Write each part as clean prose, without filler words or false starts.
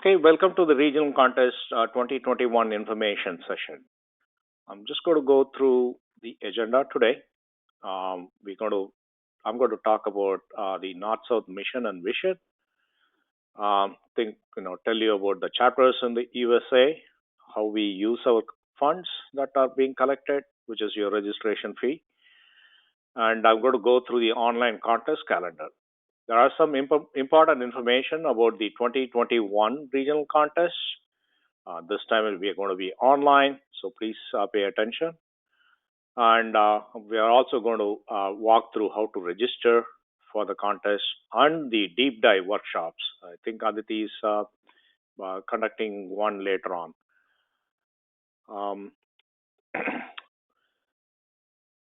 Okay, welcome to the Regional Contest 2021 information session. I'm just going to go through the agenda today. We're going to, I'm going to talk about the North-South mission and vision. Tell you about the chapters in the USA, how we use our funds that are being collected, which is your registration fee, and I'm going to go through the online contest calendar. There are some important information about the 2021 regional contest. This time we are going to be online, so please pay attention. And we are also going to walk through how to register for the contest and the deep dive workshops. I think Aditi is conducting one later on. Um,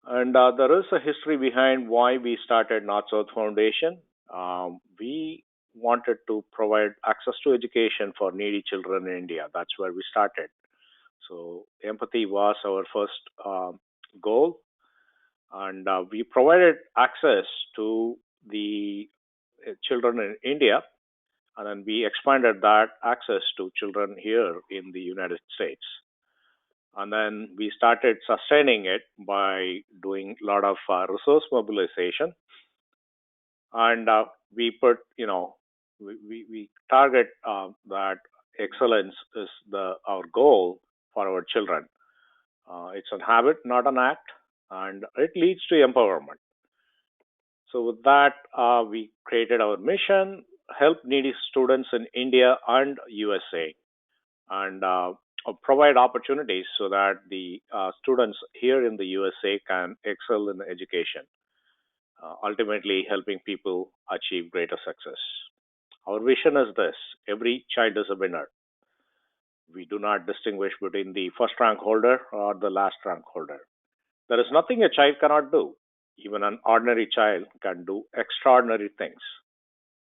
and there is a history behind why we started North South Foundation. We wanted to provide access to education for needy children in India. That's where we started. So empathy was our first goal, and we provided access to the children in India, and then we expanded that access to children here in the United States. And then we started sustaining it by doing a lot of resource mobilization, and we put, we target that excellence is our goal for our children. It's a habit, not an act, and it leads to empowerment. So, with that, we created our mission help needy students in India and USA, and provide opportunities so that the students here in the USA can excel in education, ultimately helping people achieve greater success. Our vision is this: every child is a winner. We do not distinguish between the first rank holder or the last rank holder. There is nothing a child cannot do. Even an ordinary child can do extraordinary things.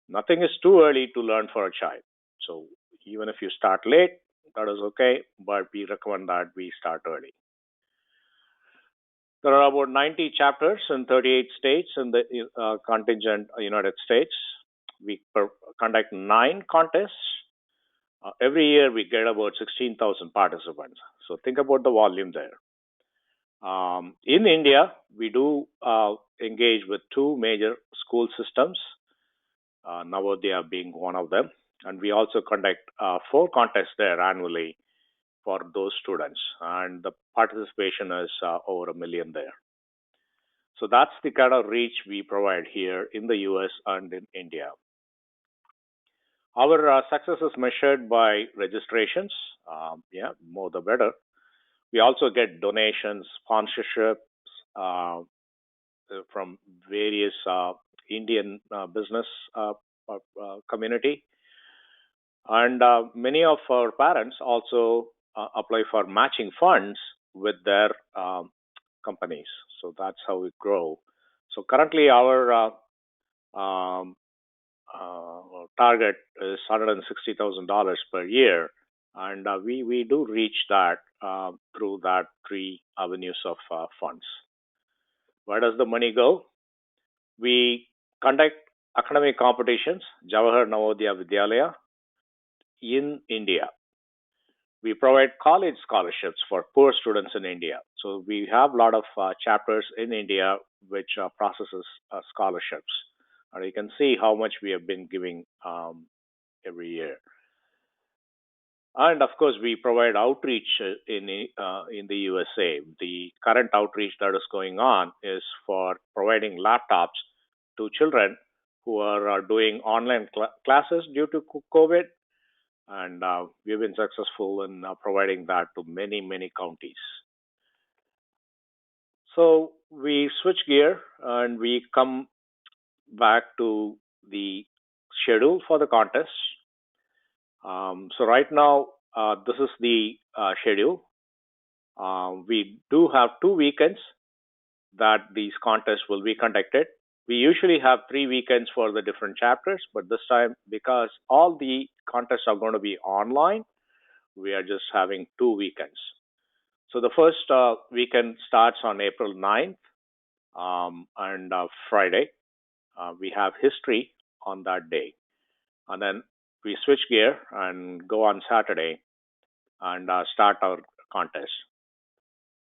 Nothing is too early to learn for a child. So even if you start late, that is okay, but we recommend that we start early. There are about 90 chapters in 38 states in the contingent United States. We conduct 9 contests. Every year we get about 16,000 participants. So think about the volume there. In India, we do engage with two major school systems, Navodaya being one of them, and we also conduct 4 contests there annually for those students, and the participation is over 1 million there. So that's the kind of reach we provide here in the US and in India. Our success is measured by registrations. Yeah, more the better. We also get donations, sponsorships from various Indian business community, and many of our parents also apply for matching funds with their companies. So that's how we grow. So currently, our um, target is $160,000 per year, and we do reach that through that 3 avenues of funds. Where does the money go? We conduct academic competitions, Jawahar Navodaya Vidyalaya, in India. We provide college scholarships for poor students in India. So we have a lot of chapters in India which processes scholarships, and you can see how much we have been giving every year. And of course, we provide outreach in the USA. The current outreach that is going on is for providing laptops to children who are doing online classes due to COVID, and we've been successful in providing that to many counties. So we switch gear and we come back to the schedule for the contest. So right now, this is the schedule. We do have 2 weekends that these contests will be conducted. We usually have 3 weekends for the different chapters, but this time, because all the contests are going to be online, we are just having 2 weekends. So the first weekend starts on April 9th, and Friday. We have history on that day. And then we switch gear and go on Saturday and start our contest.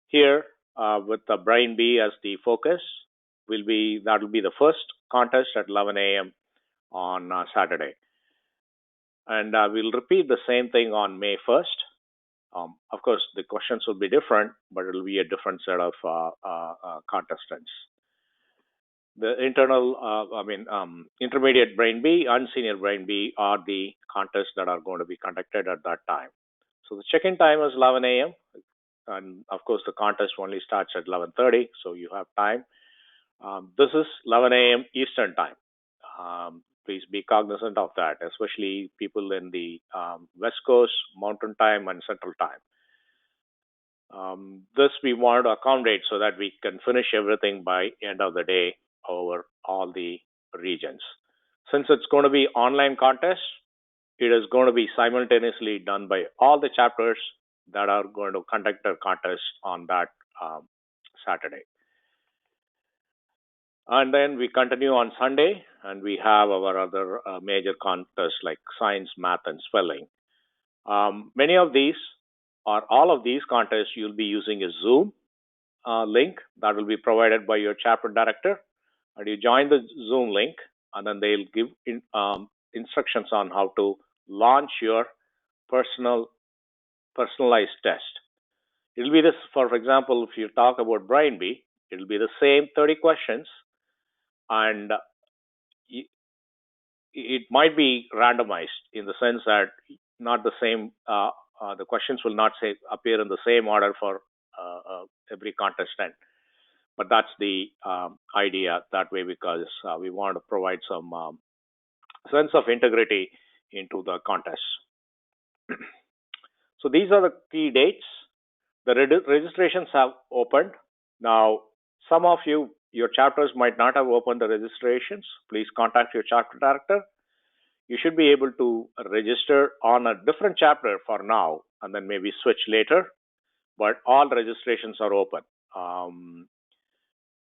Here, with the Brain B as the focus, that will be the first contest at 11 a.m. on Saturday, and we'll repeat the same thing on May 1st. Of course, the questions will be different, but it will be a different set of contestants. The intermediate Brain B and senior Brain B are the contests that are going to be conducted at that time. So the check-in time is 11 a.m. and of course the contest only starts at 11:30, so you have time. This is 11 a.m. Eastern time. Please be cognizant of that, especially people in the West Coast, Mountain Time, and Central Time. This we want to accommodate so that we can finish everything by end of the day over all the regions. Since it's going to be online contest, it is going to be simultaneously done by all the chapters that are going to conduct their contest on that Saturday. And then we continue on Sunday, and we have our other major contests like science, math, and spelling. Many of these, or all of these contests, you'll be using a Zoom link that will be provided by your chapter director. And you join the Zoom link, and then they'll give instructions on how to launch your personalized test. It'll be this, for example, if you talk about Brain B, it'll be the same 30 questions, and it might be randomized in the sense that not the same, the questions will not appear in the same order for every contestant. But that's the idea that way, because we want to provide some sense of integrity into the contest. So these are the key dates. The registrations have opened. Now, some of you, your chapters might not have opened the registrations. Please contact your chapter director. You should be able to register on a different chapter for now, and then maybe switch later. But all registrations are open.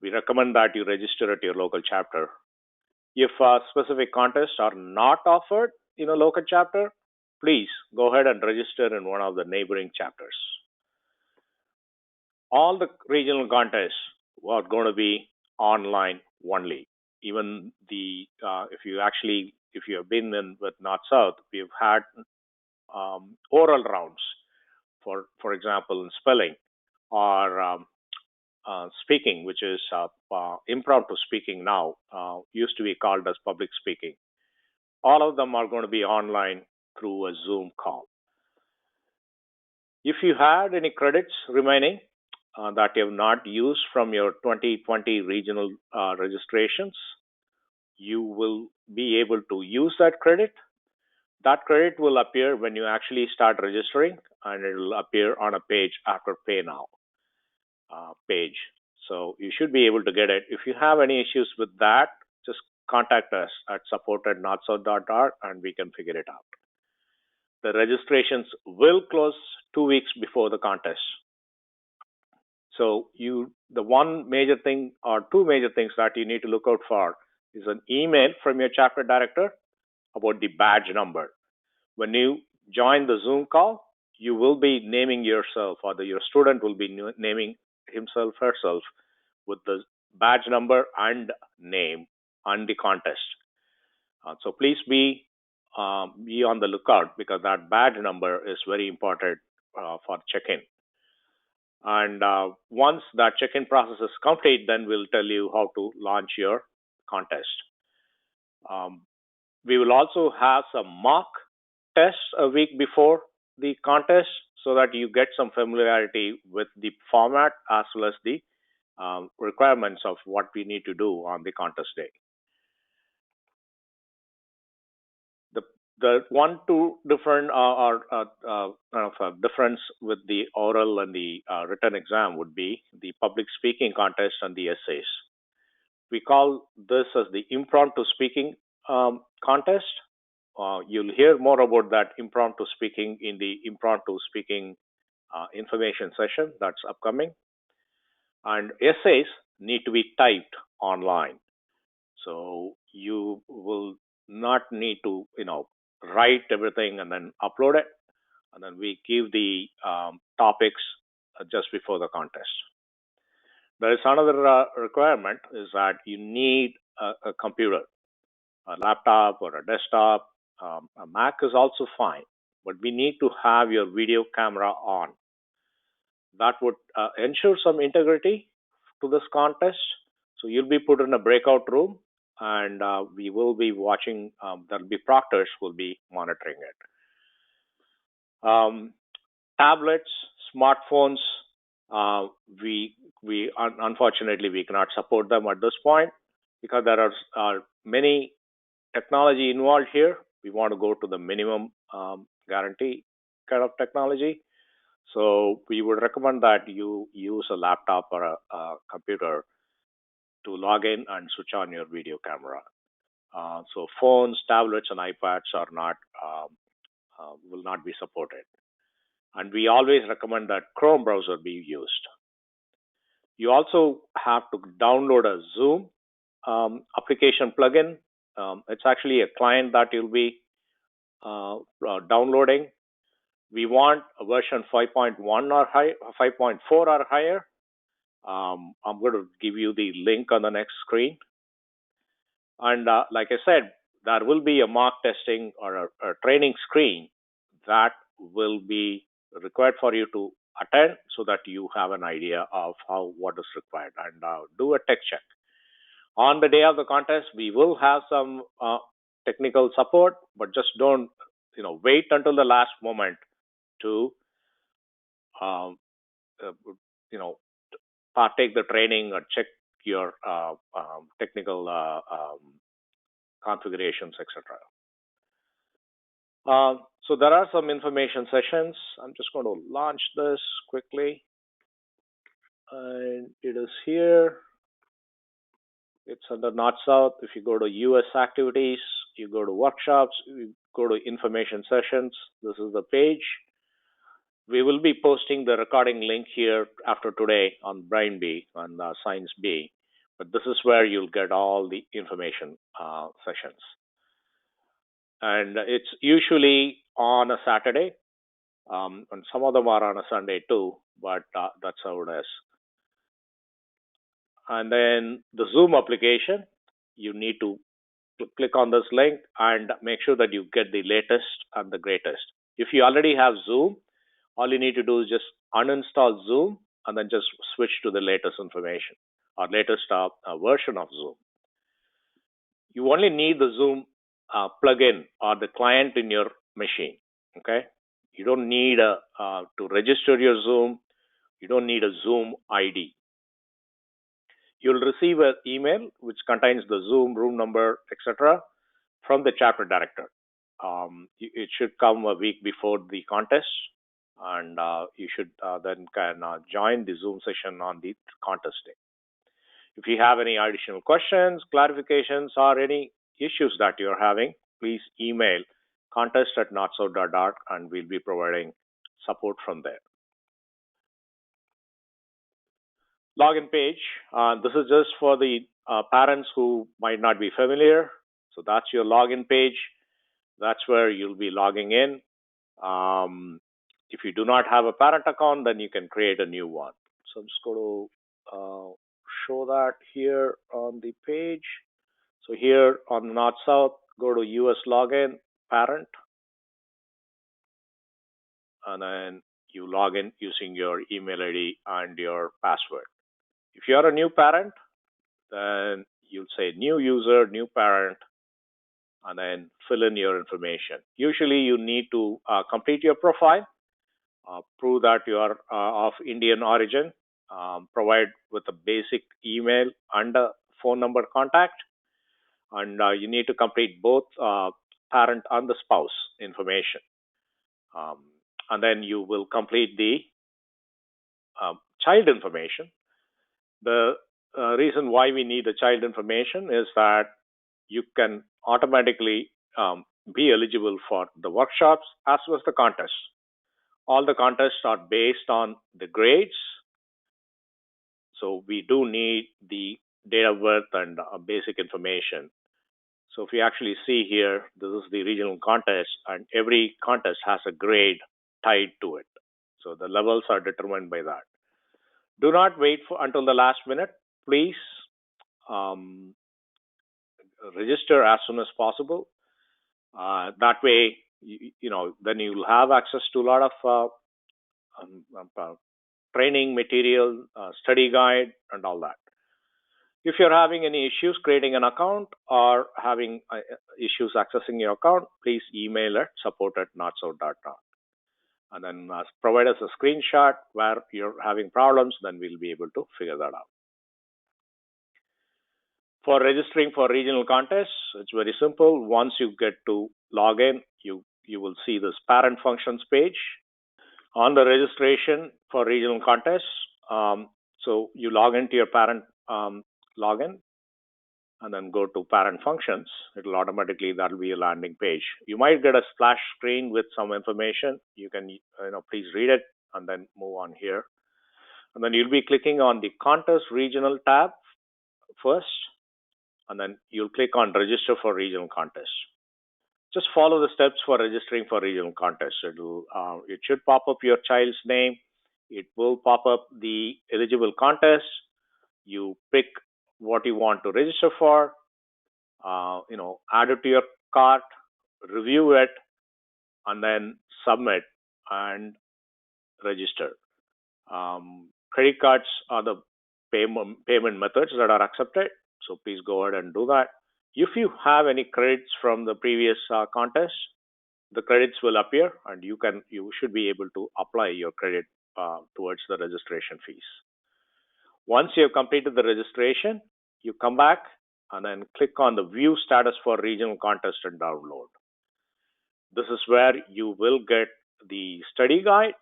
We recommend that you register at your local chapter. If specific contests are not offered in a local chapter, please go ahead and register in one of the neighboring chapters. All the regional contests are going to be online only. Even the if you have been in with North South, we've had oral rounds, for example, in spelling or speaking, which is impromptu speaking now, used to be called as public speaking. All of them are going to be online through a Zoom call. If you had any credits remaining that you have not used from your 2020 regional registrations, you will be able to use that credit. That credit will appear when you actually start registering, and it will appear on a page after Pay Now page. So you should be able to get it. If you have any issues with that, just contact us at support@northsouth.org and we can figure it out. The registrations will close 2 weeks before the contest. So the one major thing or two major things that you need to look out for is an email from your chapter director about the badge number. When you join the Zoom call, you will be naming yourself, or your student will be naming himself, herself, with the badge number and name and the contest. So please be on the lookout, because that badge number is very important for check-in. And once that check-in process is complete, then we'll tell you how to launch your contest. We will also have some mock tests a week before the contest, so that you get some familiarity with the format as well as the requirements of what we need to do on the contest day. The two different difference with the oral and the written exam would be the public speaking contest and the essays. We call this as the impromptu speaking contest. You'll hear more about that impromptu speaking in the impromptu speaking information session that's upcoming. And essays need to be typed online. So you will not need to, write everything and then upload it, and then we give the topics just before the contest. There is another requirement is that you need a computer, a laptop or a desktop. A Mac is also fine, but we need to have your video camera on. That would ensure some integrity to this contest. So you'll be put in a breakout room, and we will be watching. There'll be proctors who will be monitoring it. Tablets, smartphones, uh, we unfortunately we cannot support them at this point because there are many technology involved here. We want to go to the minimum guarantee kind of technology. So we would recommend that you use a laptop or a computer to log in and switch on your video camera. So phones, tablets, and iPads are not will not be supported. And we always recommend that Chrome browser be used. You also have to download a Zoom application plugin. It's actually a client that you'll be downloading. We want a version 5.1 or 5.4 or higher. I'm going to give you the link on the next screen. And like I said, there will be a mock testing or a training screen that will be required for you to attend so that you have an idea of how what is required and do a tech check. On the day of the contest, we will have some technical support, but just don't wait until the last moment to um, uh, you know partake the training or check your technical configurations, etc. So there are some information sessions. I'm just going to launch this quickly, and it is here. It's under North South. If you go to US activities, you go to workshops, you go to information sessions. This is the page. We will be posting the recording link here after today on Brain Bee on Science Bee, but this is where you'll get all the information sessions. And it's usually on a Saturday, and some of them are on a Sunday too, but that's how it is. And then the Zoom application, you need to click on this link and make sure that you get the latest and the greatest. If you already have Zoom, all you need to do is just uninstall Zoom and then just switch to the latest information or latest version of Zoom. You only need the Zoom plugin or the client in your machine. Okay, you don't need to register your Zoom. You don't need a Zoom ID. You'll receive an email which contains the Zoom room number, etc., from the chapter director. It should come a week before the contest, and you should then can join the Zoom session on the contest day. If you have any additional questions, clarifications, or any issues that you're having, please email contest@notsouth.org, and we'll be providing support from there. Login page. This is just for the parents who might not be familiar. So that's your login page. That's where you'll be logging in. If you do not have a parent account, then you can create a new one. So I'm just going to show that here on the page. So here on North South, go to US login, parent, and then you log in using your email ID and your password. If you are a new parent, then you'll say new user, new parent, and then fill in your information. Usually you need to complete your profile, prove that you are of Indian origin, provide with a basic email and a phone number contact, and you need to complete both parent and the spouse information. And then you will complete the child information. The reason why we need the child information is that you can automatically be eligible for the workshops as well as the contests. All the contests are based on the grades, so we do need the date of birth and basic information. So if you actually see here, this is the regional contest, and every contest has a grade tied to it. So the levels are determined by that. Do not wait for until the last minute. Please um, register as soon as possible. That way, then you'll have access to a lot of training material, study guide, and all that. If you're having any issues creating an account or having issues accessing your account, please email at support@notso.com. And then provide us a screenshot where you're having problems, then we'll be able to figure that out. For registering for regional contests, it's very simple. Once you get to log in, you will see this parent functions page. On the registration for regional contests, so you log into your parent login and then go to parent functions. It'll automatically, that'll be a landing page. You might get a splash screen with some information. You can, please read it and then move on here. And then you'll be clicking on the contest regional tab first, and then you'll click on register for regional contest. Just follow the steps for registering for regional contest. It should pop up your child's name. It will pop up the eligible contest. You pick what you want to register for. Add it to your cart, review it, and then submit and register. Credit cards are the payment methods that are accepted, so please go ahead and do that. If you have any credits from the previous contest, the credits will appear, and you should be able to apply your credit towards the registration fees. Once you have completed the registration, you come back and then click on the view status for regional contest and download. This is where you will get the study guide.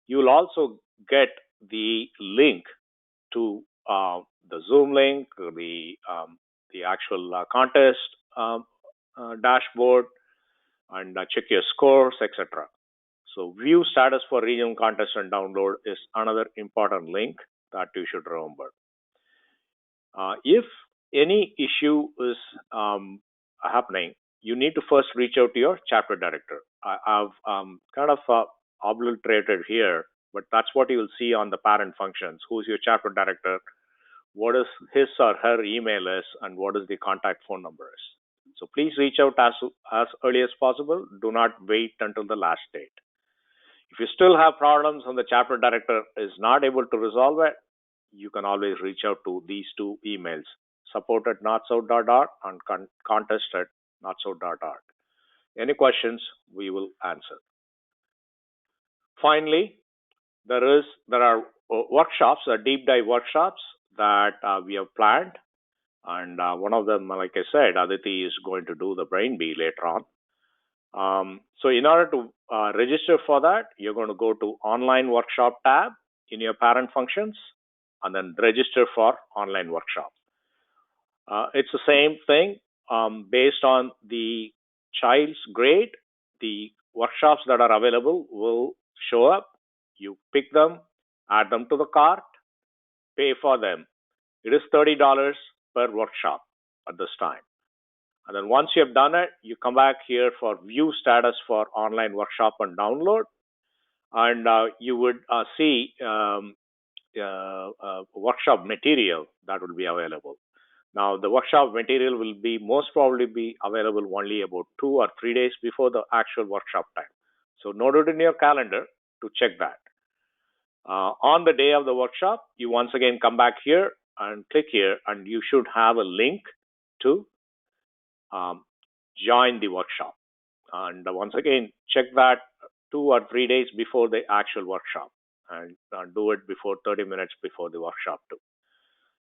You will also get the link to the Zoom link, the actual contest dashboard, and check your scores, etc. So view status for regional contest and download is another important link that you should remember. If any issue is happening, you need to first reach out to your chapter director. I've kind of obliterated here, but that's what you will see on the parent functions. Who's your chapter director? What is his or her email is, and what is the contact phone number is. So please reach out as early as possible. Do not wait until the last date. If you still have problems and the chapter director is not able to resolve it, you can always reach out to these two emails, support@notso.org and contest@notso.org. Any questions, we will answer. Finally, there are workshops, deep dive workshops that we have planned, and one of them, like I said, Aditi is going to do the brain bee later on. So in order to register for that, you're going to go to online workshop tab in your parent functions and then register for online workshop. It's the same thing based on the child's grade. The workshops that are available will show up. You pick them, add them to the cart, pay for them. It is $30 per workshop at this time. And then once you have done it, you come back here for view status for online workshop and download. And you would see workshop material that will be available. Now, the workshop material will be most probably be available only about 2 or 3 days before the actual workshop time. So note it in your calendar to check that. On the day of the workshop, you once again come back here and click here, and you should have a link to join the workshop. And once again, check that 2 or 3 days before the actual workshop, and do it before 30 minutes before the workshop too.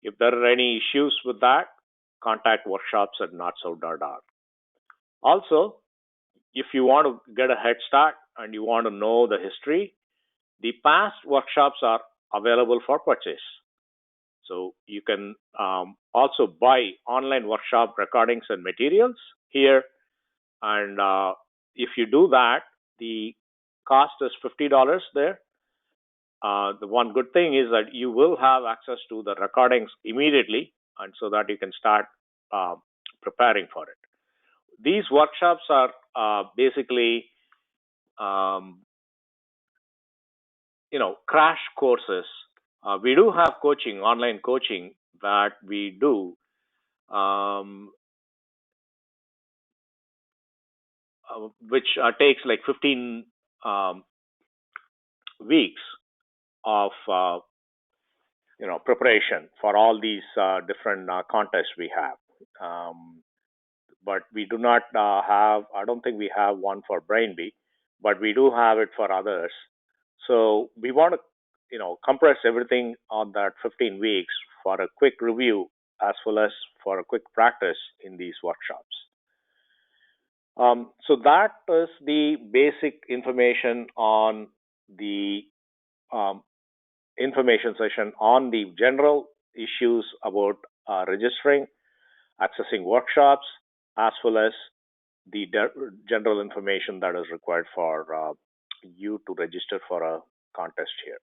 If there are any issues with that, contact workshops@notso.org. Also, if you want to get a head start and you want to know the history, the past workshops are available for purchase. So you can also buy online workshop recordings and materials here. And if you do that, the cost is $50 there. The one good thing is that you will have access to the recordings immediately, and so that you can start preparing for it. These workshops are basically, um, crash courses. We do have coaching, online coaching that we do, um, which takes like 15 um, weeks of preparation for all these different contests we have. Um, but we do not have. I don't think we have one for BrainBee, but we do have it for others. So we want to, compress everything on that 15 weeks for a quick review as well as for a quick practice in these workshops. So that is the basic information on the um, information session on the general issues about registering, accessing workshops, as well as the general information that is required for you to register for a contest here.